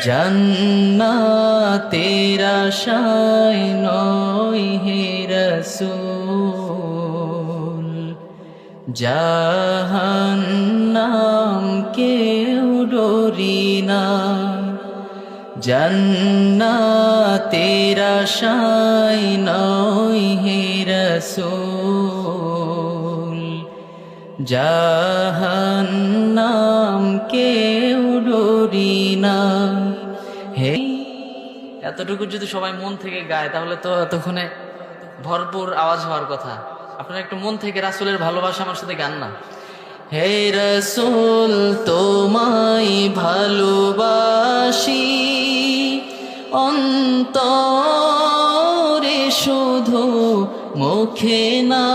জান্নাতের আশায় নয় হে রাসূল, জাহান্নাম কেউ ডরি না। জান্নাতের আশায় নয় হে রাসূল, জাহান্নাম কেউ ডরি না। হে, এতটুকু যদি সবাই মন থেকে গায় তাহলে তো এতক্ষণে ভরপুর আওয়াজ হওয়ার কথা। আপনারা একটু মন থেকে রাসূলের ভালোবাসা আমার সাথে গান না। হে রাসূল তোমায় ভালোবাসি, অন্তরে শুধু মুখে না।